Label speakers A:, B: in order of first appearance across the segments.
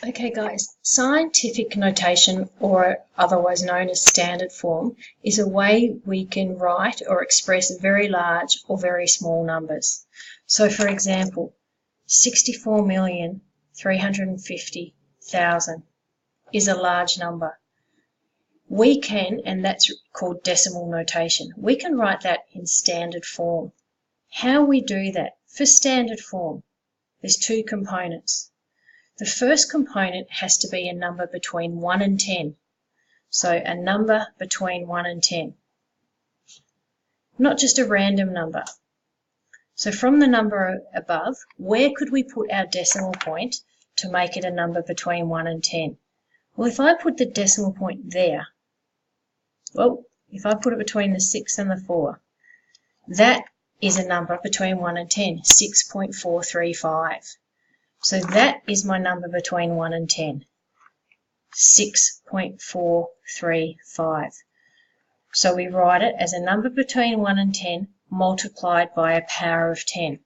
A: Okay guys, scientific notation, or otherwise known as standard form, is a way we can write or express very large or very small numbers. So for example, 64,350,000 is a large number. We can, and that's called decimal notation, we can write that in standard form. How we do that? For standard form, there's two components. The first component has to be a number between 1 and 10. So a number between 1 and 10. Not just a random number. So from the number above, where could we put our decimal point to make it a number between 1 and 10? Well, if I put the decimal point there, well, if I put it between the 6 and the 4, that is a number between 1 and 10, 6.435. So that is my number between 1 and 10, 6.435. So we write it as a number between 1 and 10 multiplied by a power of 10.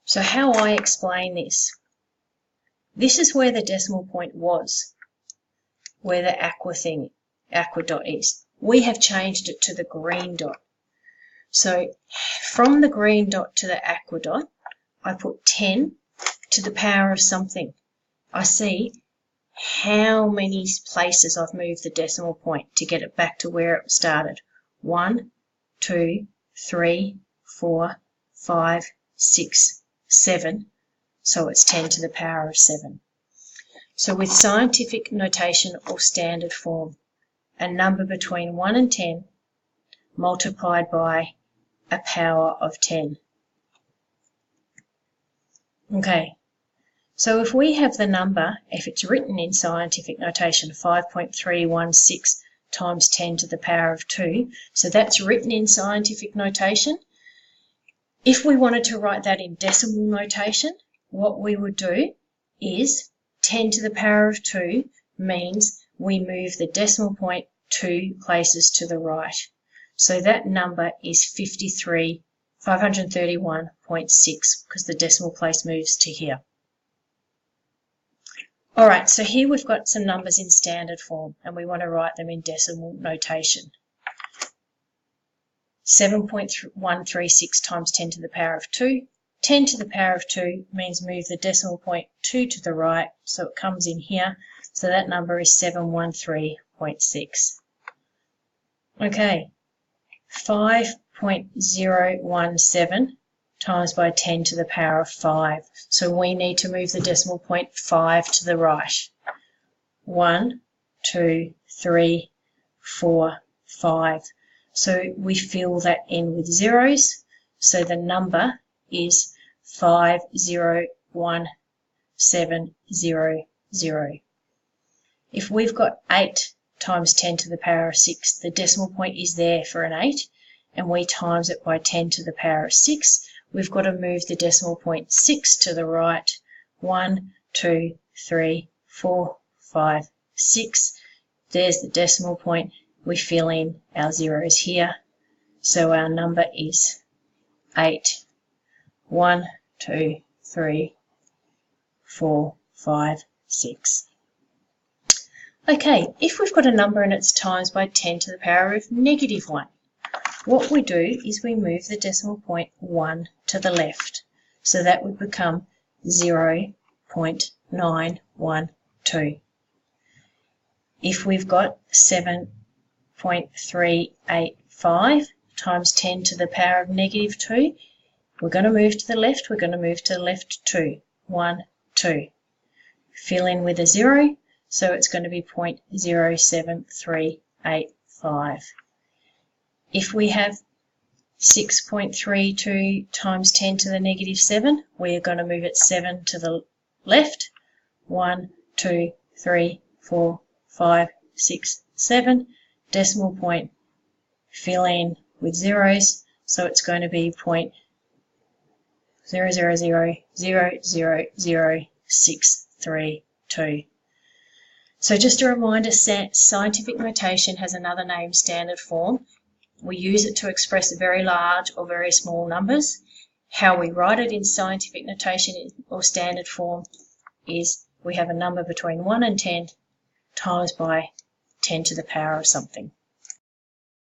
A: So how I explain this? This is where the decimal point was, where the aqua dot is. We have changed it to the green dot. So from the green dot to the aqua dot, I put 10 to the power of something. I see how many places I've moved the decimal point to get it back to where it started. 1, 2, 3, 4, 5, 6, 7. So it's 10 to the power of 7. So with scientific notation or standard form, a number between 1 and 10 multiplied by a power of 10. Okay. So if we have the number, if it's written in scientific notation, 5.316 times 10 to the power of 2, so that's written in scientific notation. If we wanted to write that in decimal notation, what we would do is 10 to the power of 2 means we move the decimal point 2 places to the right. So that number is 531.6 because the decimal place moves to here. All right, so here we've got some numbers in standard form and we want to write them in decimal notation. 7.136 times 10 to the power of 2. 10 to the power of 2 means move the decimal point 2 to the right, so it comes in here. So that number is 713.6. Okay, 5.017 times by 10 to the power of 5. So we need to move the decimal point 5 to the right. 1, 2, 3, 4, 5. So we fill that in with zeros. So the number is 501700. If we've got 8 times 10 to the power of 6, the decimal point is there for an 8, and we times it by 10 to the power of 6. We've got to move the decimal point 6 to the right. 1, 2, 3, 4, 5, 6. There's the decimal point. We fill in our zeros here. So our number is 8. 1, 2, 3, 4, 5, 6. Okay, if we've got a number and it's times by 10 to the power of -1, what we do is we move the decimal point 1 to the left. So that would become 0.912. If we've got 7.385 times 10 to the power of -2, we're going to move to the left. We're going to move to the left 2. 1, 2. Fill in with a 0, so it's going to be 0.07385. If we have 6.32 times 10 to the -7, we're going to move it 7 to the left. 1, 2, 3, 4, 5, 6, 7. Decimal point, fill in with zeros, so it's going to be 0.0000632. So just a reminder, scientific notation has another name, standard form. We use it to express very large or very small numbers. How we write it in scientific notation or standard form is we have a number between 1 and 10 times by 10 to the power of something.